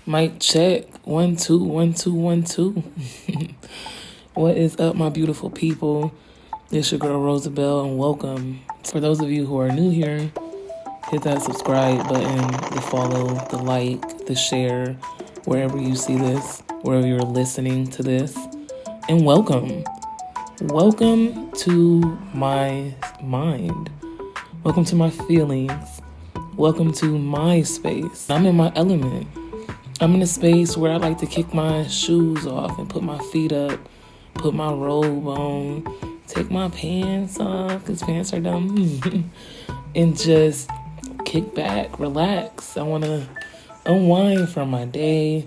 Mic check. 1 2 1 2 1 2. What is up, my beautiful people? It's your girl Rosabelle, and welcome. For those of you who are new here, hit that subscribe button, the follow, the like, the share, wherever you see this, wherever you're listening to this. And welcome. Welcome to my mind. Welcome to my feelings. Welcome to my space. I'm in my element. I'm in a space where I like to kick my shoes off and put my feet up, put my robe on, take my pants off, because pants are dumb, and just kick back, relax. I want to unwind from my day,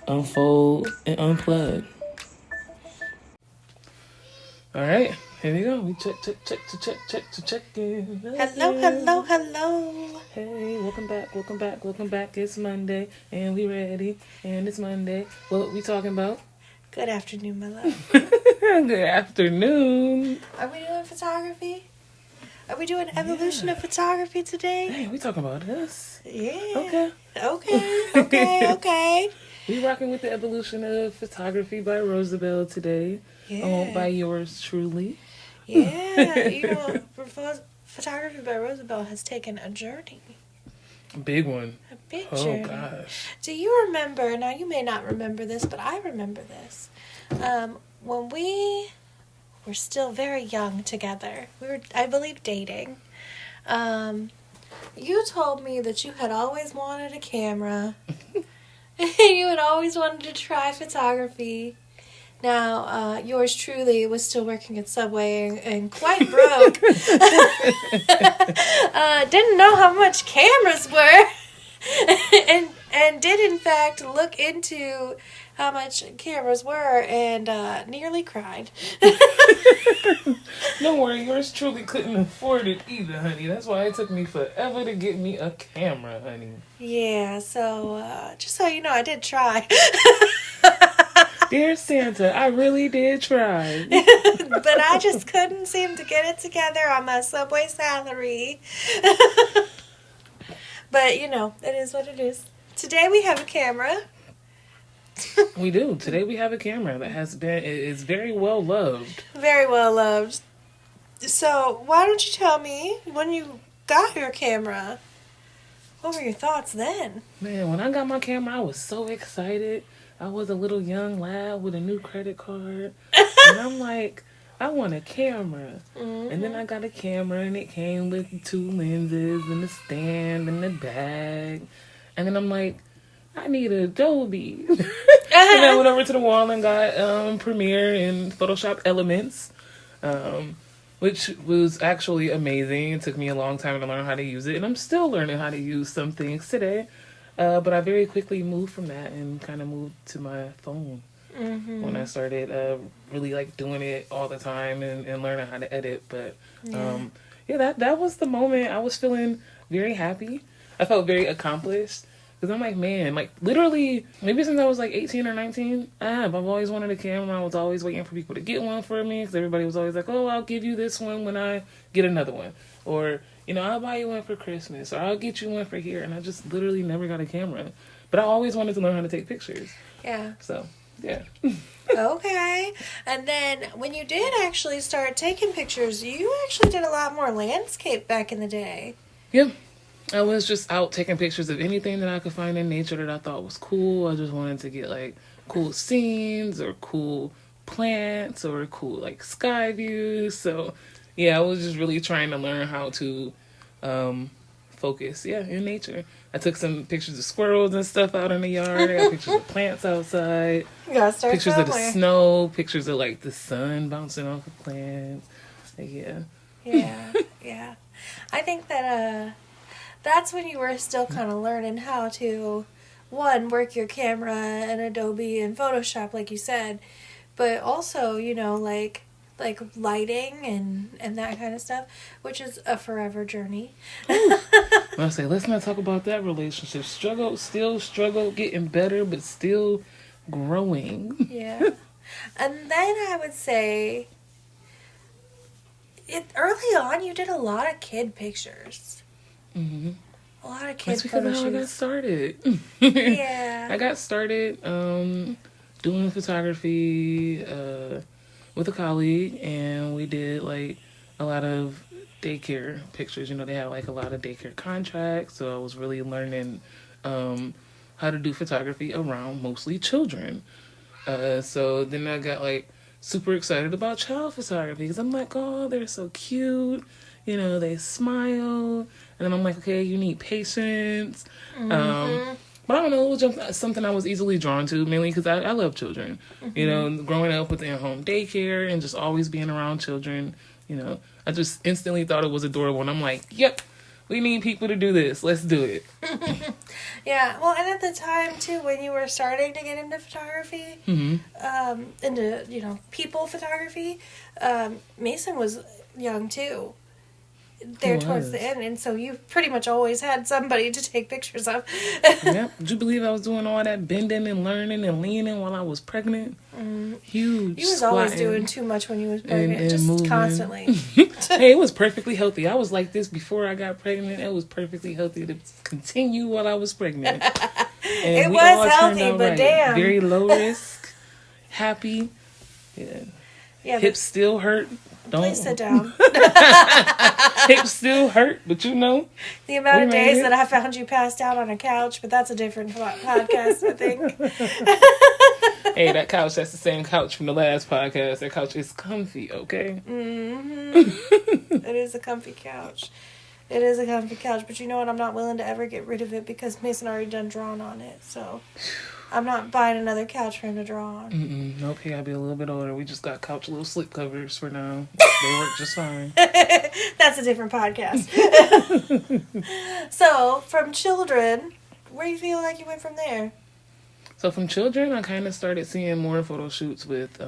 unfold, and unplug. All right, here we go. We check in. Hello. Hey, welcome back. It's Monday, and we ready, and it's Monday. What we talking about? Good afternoon, my love. Good afternoon. Are we doing photography? Are we doing evolution of photography today? Hey, we talking about this? Yeah. Okay. Okay. We rocking with the evolution of photography by Rosabelle today. Yeah. By yours truly. Yeah. Photography by Rosabelle has taken a journey. Big one. A big Oh, journey. gosh. Do you remember, now you may not remember this, but I remember this. When we were still very young together, we were, I believe, dating. You told me that you had always wanted a camera. You had always wanted to try photography. Now, yours truly was still working at Subway and quite broke. Didn't know how much cameras were. and did, in fact, look into how much cameras were and nearly cried. Don't worry, yours truly couldn't afford it either, honey. That's why it took me forever to get me a camera, honey. Yeah, so just so you know, I did try. Dear Santa, I really did try. But I just couldn't seem to get it together on my Subway salary. But, you know, it is what it is. Today we have a camera. We do. Today we have a camera that is very well loved. Very well loved. So, why don't you tell me when you got your camera? What were your thoughts then? Man, when I got my camera, I was so excited. I was a little young lad with a new credit card. And I'm like, I want a camera. Mm-hmm. And then I got a camera, and it came with 2 lenses and a stand and a bag. And then I'm like, I need Adobe. And I went over to the wall and got Premiere and Photoshop Elements, which was actually amazing. It took me a long time to learn how to use it, and I'm still learning how to use some things today. But I very quickly moved from that and kind of moved to my phone when I started really like doing it all the time and learning how to edit. But that was the moment. I was feeling very happy. I felt very accomplished. Because I'm like, man, like literally, maybe since I was like 18 or 19, I've always wanted a camera. I was always waiting for people to get one for me because everybody was always like, oh, I'll give you this one when I get another one. Or, you know, I'll buy you one for Christmas, or I'll get you one for here. And I just literally never got a camera. But I always wanted to learn how to take pictures. Yeah. So, yeah. Okay. And then when you did actually start taking pictures, you actually did a lot more landscape back in the day. Yeah. I was just out taking pictures of anything that I could find in nature that I thought was cool. I just wanted to get like cool scenes or cool plants or cool like sky views. So yeah, I was just really trying to learn how to focus in nature. I took some pictures of squirrels and stuff out in the yard. I got pictures of plants outside. You gotta start pictures somewhere. Of the snow, pictures of like the sun bouncing off the plants. Yeah. I think that that's when you were still kind of learning how to, one, work your camera and Adobe and Photoshop, like you said, but also, you know, like lighting and that kind of stuff, which is a forever journey. I say, let's not talk about that relationship. Still struggle, getting better, but still growing. Yeah. And then I would say, early on, you did a lot of kid pictures. Mm-hmm. A lot of That's kid because photo of how I got shoots. started. Yeah. I got started doing photography with a colleague, and we did like a lot of daycare pictures. You know, they had like a lot of daycare contracts, so I was really learning how to do photography around mostly children. So then I got like super excited about child photography because I'm like, oh, they're so cute. You know, they smile. And then I'm like, okay, you need patience. Mm-hmm. But I don't know, it was just something I was easily drawn to, mainly because I love children. Mm-hmm. You know, growing up with in-home daycare and just always being around children, you know, I just instantly thought it was adorable. And I'm like, yep, we need people to do this. Let's do it. Yeah, well, and at the time, too, when you were starting to get into photography, into, you know, people photography, Mason was young, too. There towards the end, and so you pretty much always had somebody to take pictures of. Yep. Would you believe I was doing all that bending and learning and leaning while I was pregnant? Huge. You was always doing too much when you was pregnant, and just moving. constantly. Hey, it was perfectly healthy. I was like this before I got pregnant. It was perfectly healthy to continue while I was pregnant. And It we was all turned healthy, out but right. damn. Very low risk, happy. Yeah. Hips still hurt. Please sit down. Hips still hurt, but you know. The amount of days that I found you passed out on a couch, but that's a different podcast, I think. Hey, that couch, that's the same couch from the last podcast. That couch is comfy, okay? Mm-hmm. It is a comfy couch. It is a comfy couch, but you know what? I'm not willing to ever get rid of it because Mason already done drawn on it, so I'm not buying another couch for him to draw on. Nope, he gotta be a little bit older. We just got couch little slip covers for now. They work just fine. That's a different podcast. So, from children, where do you feel like you went from there? So from children, I kind of started seeing more photo shoots with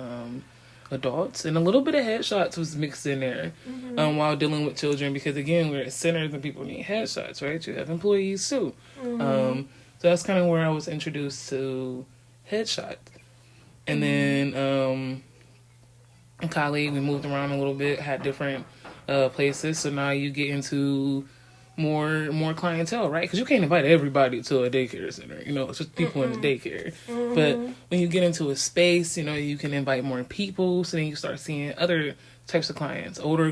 adults, and a little bit of headshots was mixed in there while dealing with children, because again, we're at centers and people need headshots, right? You have employees too. So that's kind of where I was introduced to headshots. And then a colleague, we moved around a little bit, had different places, so now you get into more clientele, right? Because you can't invite everybody to a daycare center. You know, it's just people in the daycare. But when you get into a space, you know, you can invite more people. So then you start seeing other types of clients, older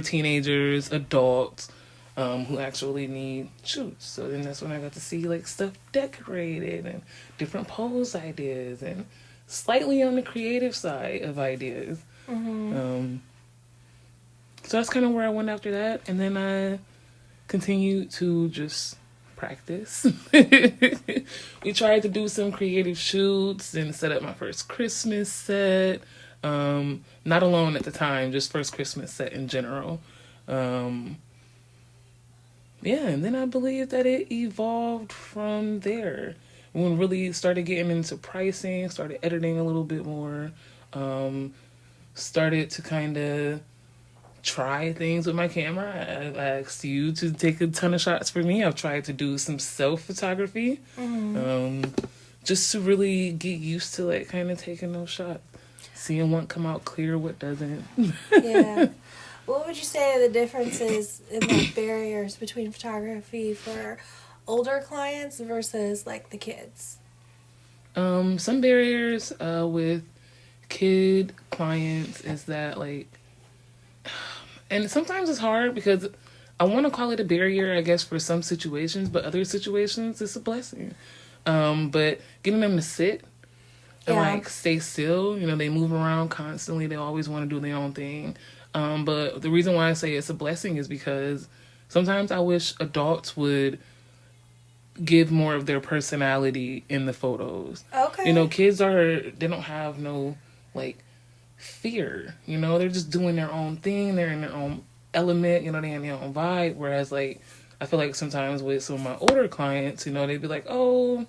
teenagers, adults who actually need shoots. So then that's when I got to see like stuff decorated and different pose ideas and slightly on the creative side of ideas. So that's kind of where I went after that. And then I continued to just practice. We tried to do some creative shoots and set up my first Christmas set. Not alone at the time, just first Christmas set in general. And then I believe that it evolved from there. When really started getting into pricing, started editing a little bit more, started to kind of try things with my camera. I asked you to take a ton of shots for me. I've tried to do some self-photography, just to really get used to like kind of taking those shots. Seeing what come out clear, what doesn't. Yeah. What would you say are the differences in like barriers between photography for older clients versus like the kids? Some barriers with kid clients is that like, and sometimes it's hard because I want to call it a barrier, I guess, for some situations, but other situations it's a blessing. But getting them to sit and like stay still, you know, they move around constantly. They always want to do their own thing. But the reason why I say it's a blessing is because sometimes I wish adults would give more of their personality in the photos. Okay. You know, kids they don't have no like fear, you know, they're just doing their own thing, they're in their own element, you know, they're in their own vibe. Whereas like I feel like sometimes with some of my older clients, you know, they'd be like, oh,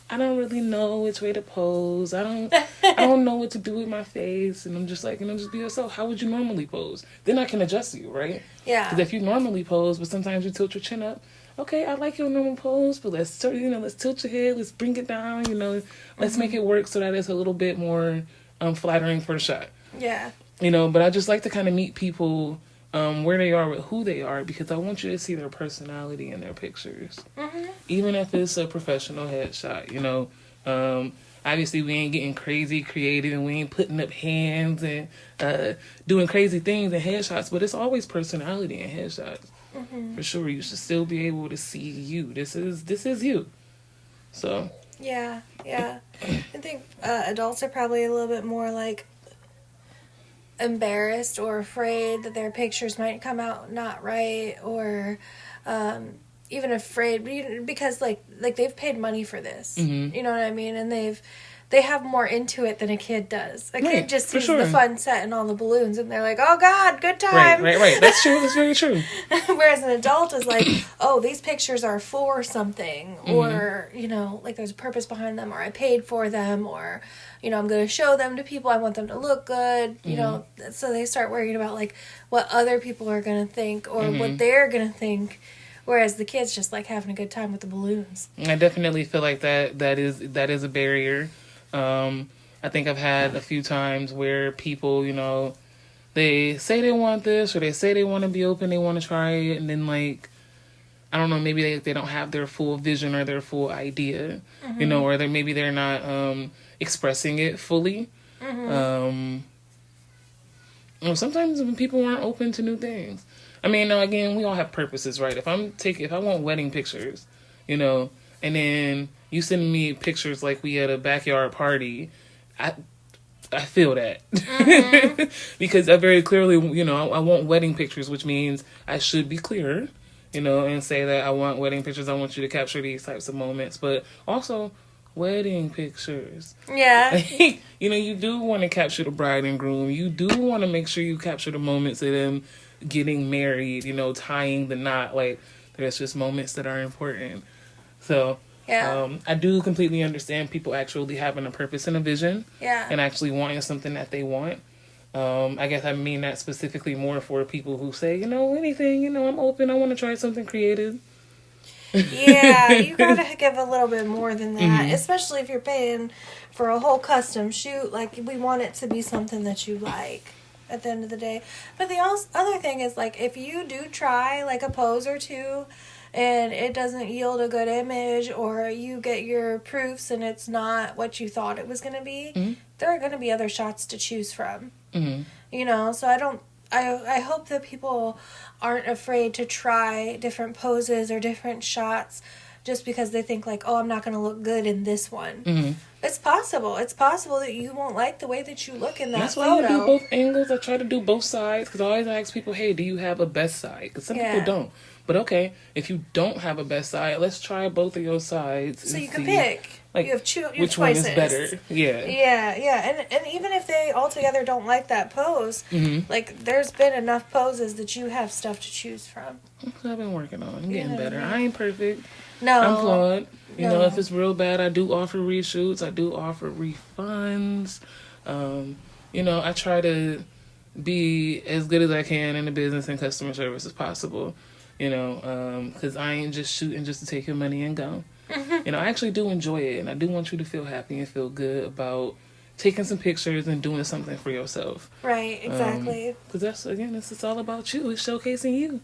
I don't really know which way to pose, I don't know what to do with my face, and I'm just like, you know, just be yourself. How would you normally pose? Then I can adjust you, right? Yeah. Because if you normally pose but sometimes you tilt your chin up, okay, I like your normal pose, but let's tilt your head, let's bring it down, you know, let's make it work so that it's a little bit more flattering for the shot. Yeah. You know, but I just like to kind of meet people where they are with who they are, because I want you to see their personality in their pictures. Mm-hmm. Even if it's a professional headshot, you know. Obviously, we ain't getting crazy creative and we ain't putting up hands and doing crazy things in headshots, but it's always personality in headshots. Mm-hmm. For sure, you should still be able to see you. This is you. So. Yeah. I think adults are probably a little bit more like embarrassed or afraid that their pictures might come out not right, or even afraid because like they've paid money for this. Mm-hmm. You know what I mean? And they have more into it than a kid does. A kid just sees the fun set and all the balloons, and they're like, "Oh God, good time!" Right. That's true. That's very true. Whereas an adult is like, "Oh, these pictures are for something," mm-hmm. or you know, like there's a purpose behind them, or I paid for them, or you know, I'm going to show them to people. I want them to look good. You know, so they start worrying about like what other people are going to think or what they're going to think. Whereas the kids just like having a good time with the balloons. I definitely feel like that is a barrier. I think I've had a few times where people, you know, they say they want this or they say they want to be open, they want to try it, and then like, I don't know, maybe they don't have their full vision or their full idea, you know, or maybe they're not expressing it fully. You know, sometimes when people aren't open to new things. I mean, again, we all have purposes, right? If I want wedding pictures, you know, and then you send me pictures like we at a backyard party, I feel that. Because I very clearly, you know, I want wedding pictures, which means I should be clearer, you know, and say that I want wedding pictures. I want you to capture these types of moments, but also wedding pictures. Yeah. You know, you do want to capture the bride and groom. You do want to make sure you capture the moments of them getting married, you know, tying the knot. Like, there's just moments that are important. So, I do completely understand people actually having a purpose and a vision. Yeah. And actually wanting something that they want. I guess I mean that specifically more for people who say, you know, anything, you know, I'm open. I want to try something creative. Yeah, you gotta give a little bit more than that, especially if you're paying for a whole custom shoot. Like, we want it to be something that you like at the end of the day. But the other thing is, like, if you do try, like, a pose or two and it doesn't yield a good image, or you get your proofs and it's not what you thought it was going to be, there are going to be other shots to choose from. You know, so I hope that people aren't afraid to try different poses or different shots just because they think like, oh, I'm not going to look good in this one. It's possible. It's possible that you won't like the way that you look in that photo. That's why you do both angles. I try to do both sides because I always ask people, hey, do you have a best side? Because some people don't. But okay, if you don't have a best side, let's try both of your sides. So you can pick. Like, you have which choices. one is better. Yeah. And even if they altogether don't like that pose, like, there's been enough poses that you have stuff to choose from. That's what I've been working on. I'm getting better. I ain't perfect. No. I'm flawed. You know, if it's real bad, I do offer reshoots. I do offer refunds. You know, I try to be as good as I can in the business and customer service as possible. You know, because I ain't just shooting just to take your money and go. You know, I actually do enjoy it, and I do want you to feel happy and feel good about taking some pictures and doing something for yourself. Right, exactly. Because that's, again, it's all about you. It's showcasing you.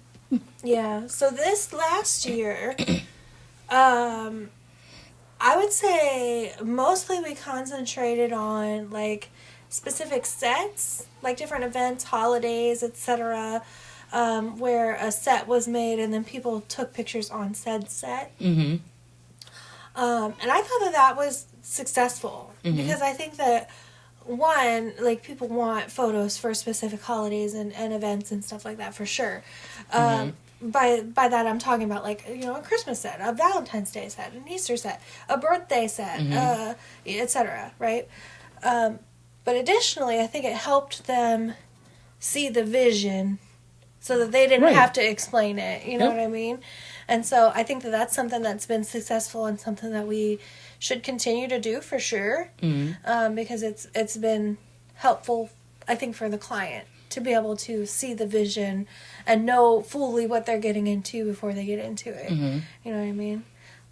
Yeah. So this last year, I would say mostly we concentrated on like specific sets, like different events, holidays, etc., where a set was made and then people took pictures on said set. And I thought that was successful because I think that, one, like, people want photos for specific holidays and events and stuff like that for sure. By that I'm talking about, like, you know, a Christmas set, a Valentine's Day set, an Easter set, a birthday set, etc., right? But additionally, I think it helped them see the vision so that they didn't have to explain it, you know what I mean? And so I think that that's something that's been successful and something that we should continue to do for sure, because it's been helpful, I think, for the client to be able to see the vision and know fully what they're getting into before they get into it. You know what I mean?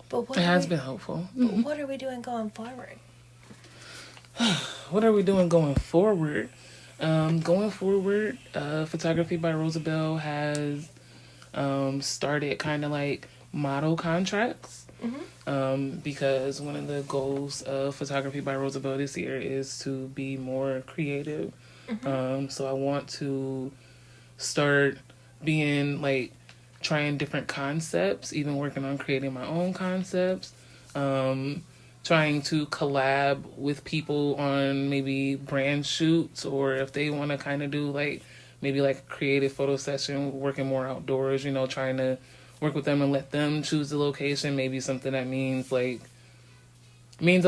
But it has been helpful. But what are we doing going forward? What are we doing going forward? Going forward, Photography by Rosabelle has started kind of like model contracts. Because one of the goals of Photography by Rosabelle this year is to be more creative. So I want to start being like trying different concepts, even working on creating my own concepts. Trying to collab with people on maybe brand shoots, or if they want to kind of do like maybe like a creative photo session, working more outdoors, you know, trying to work with them and let them choose the location, maybe something that means a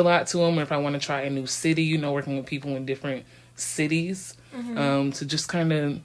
lot to them. Or if I want to try a new city, you know, working with people in different cities, to just kind of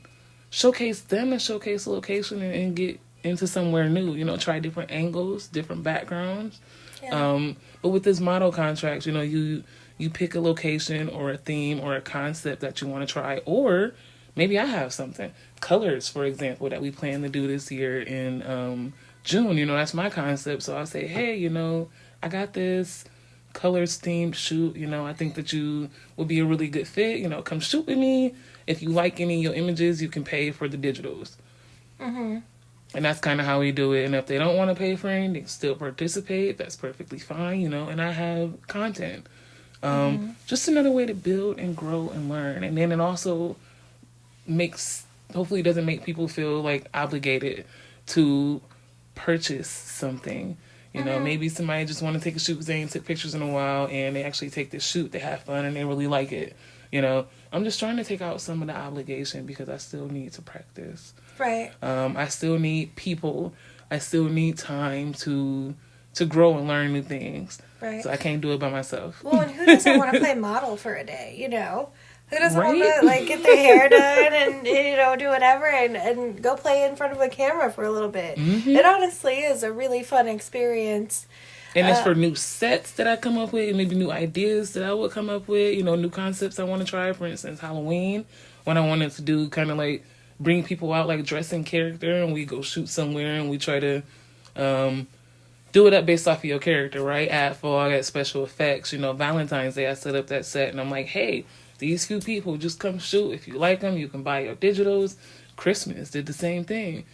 showcase them and showcase the location, and get into somewhere new, you know, try different angles, different backgrounds. Yeah. But with this model contracts, you know, you pick a location or a theme or a concept that you want to try, or maybe I have something. Colors, for example, that we plan to do this year in June. You know, that's my concept. So I'll say, hey, you know, I got this colors themed shoot. You know, I think that you would be a really good fit. You know, come shoot with me. If you like any of your images, you can pay for the digitals. And that's kind of how we do it. And if they don't want to pay for anything, they can still participate. That's perfectly fine, you know. And I have content. Just another way to build and grow and learn. And then it also hopefully doesn't make people feel like obligated to purchase something. You know, maybe somebody just want to take a shoot because they ain't took pictures in a while, and they actually take this shoot, they have fun, and they really like it. You know, I'm just trying to take out some of the obligation because I still need to practice. Right. I still need people. I still need time to grow and learn new things. Right. So I can't do it by myself. Well, and who doesn't want to play model for a day, you know? Who doesn't want to, like, get their hair done and, you know, do whatever and go play in front of a camera for a little bit? It honestly is a really fun experience. And it's for new sets that I come up with, maybe new ideas that I would come up with, you know, new concepts I want to try. For instance, Halloween, when I wanted to do kind of like bring people out like dressed in character, and we go shoot somewhere and we try to do it up based off of your character, right? Add fog, add special effects. You know, Valentine's Day, I set up that set and I'm like, hey, these few people, just come shoot. If you like them, you can buy your digitals. Christmas did the same thing.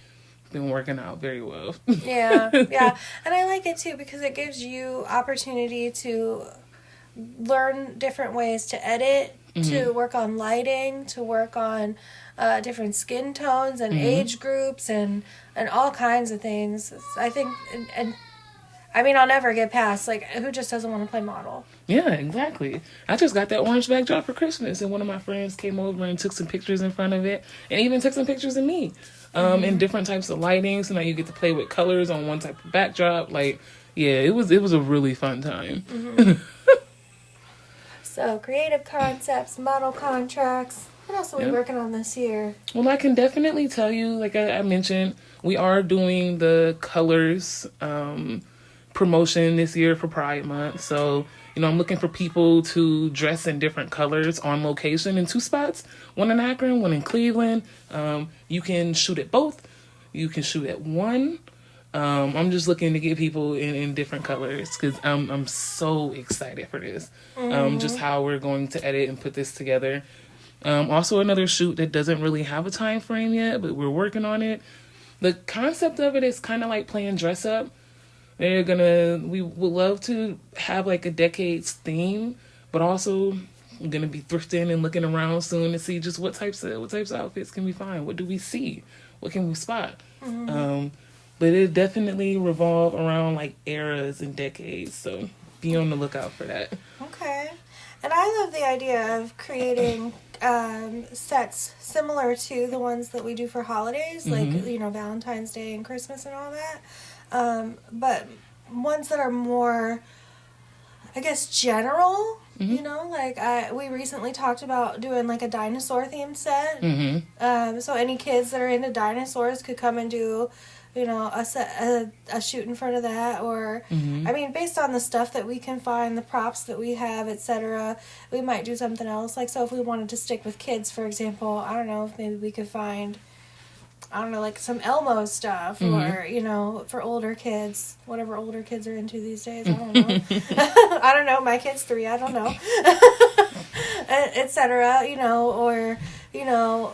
Been working out very well. Yeah. And I like it too because it gives you opportunity to learn different ways to edit, to work on lighting, to work on different skin tones and age groups and all kinds of things. I think, and I mean, I'll never get past, like, who just doesn't want to play model? Yeah, exactly. I just got that orange backdrop for Christmas, and one of my friends came over and took some pictures in front of it, and even took some pictures of me in different types of lighting, so now you get to play with colors on one type of backdrop. Like, yeah, it was a really fun time. So, creative concepts, model contracts. What else are we working on this year? Well, I can definitely tell you, like I mentioned, we are doing the colors promotion this year for Pride Month. So, you know, I'm looking for people to dress in different colors on location in 2 spots. One in Akron, one in Cleveland. You can shoot at both. You can shoot at one. I'm just looking to get people in different colors because I'm so excited for this. Just how we're going to edit and put this together. Also another shoot that doesn't really have a time frame yet, but we're working on it. The concept of it is kind of like playing dress up. We would love to have like a decades theme, but also I'm gonna be thrifting and looking around soon to see just what types of outfits can we find. What do we see? What can we spot? But it definitely revolve around like eras and decades. So be on the lookout for that. Okay. And I love the idea of creating sets similar to the ones that we do for holidays, like, you know, Valentine's Day and Christmas and all that. But ones that are more, I guess, general, you know, like we recently talked about doing like a dinosaur themed set. So any kids that are into dinosaurs could come and do, you know, a shoot in front of that, or I mean, based on the stuff that we can find, the props that we have, etc., we might do something else. Like, so if we wanted to stick with kids, for example, I don't know, if maybe we could find, I don't know, like some Elmo stuff, or, you know, for older kids, whatever older kids are into these days. I don't know. I don't know. My kid's 3. I don't know. etc. Or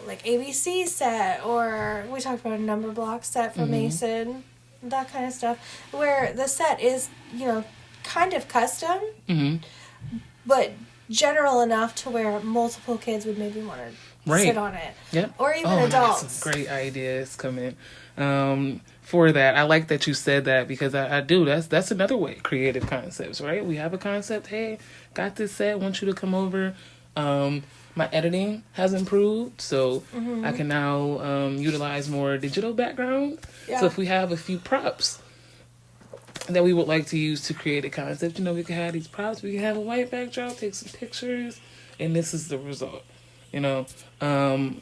like ABC set, or we talked about a number block set for Mason, that kind of stuff, where the set is kind of custom, but general enough to where multiple kids would maybe want to sit on it. Yep. Or even adults. adults. Some great ideas coming for that. I like that you said that, because I do. That's another way, creative concepts, right? We have a concept. Hey, got this set. Want you to come over. My editing has improved, so I can now utilize more digital background. Yeah. So if we have a few props that we would like to use to create a concept, we can have these props. We can have a white backdrop, take some pictures, and this is the result. I'm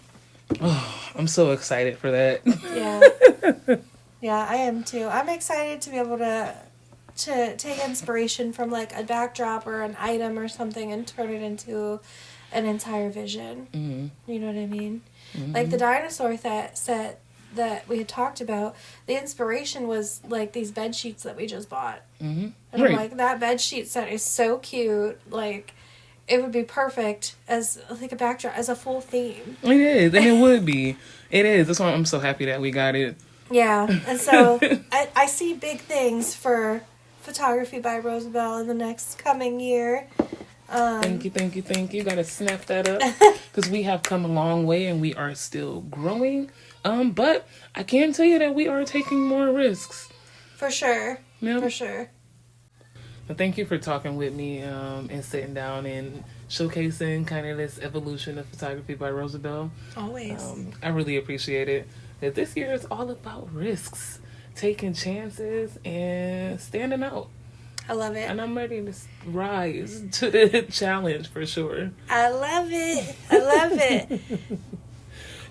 so excited for that. Yeah. Yeah, I am too. I'm excited to be able to take inspiration from like a backdrop or an item or something and turn it into an entire vision. You know what I mean? Like the dinosaur set that we had talked about, the inspiration was like these bed sheets that we just bought. And I'm like, that bed sheet set is so cute. Like, it would be perfect as like a backdrop, as a full theme. It is, and it would be. It is. That's why I'm so happy that we got it. Yeah, and so I see big things for Photography by Rosabelle in the next coming year. Thank you. Gotta snap that up, because we have come a long way and we are still growing. But I can tell you that we are taking more risks. For sure. Yep. For sure. But thank you for talking with me and sitting down and showcasing kind of this evolution of Photography by Rosabelle. Always. I really appreciate it. That this year is all about risks, taking chances, and standing out. I love it. And I'm ready to rise to the challenge for sure. I love it.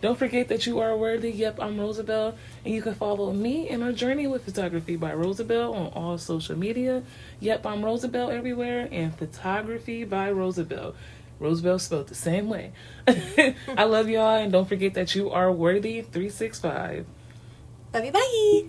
Don't forget that you are worthy. Yep, I'm Rosabelle. And you can follow me in our journey with Photography by Rosabelle on all social media. Yep, I'm Rosabelle everywhere. And Photography by Rosabelle. Rosabelle spelled the same way. I love y'all. And don't forget that you are worthy. 365. Love you. Bye.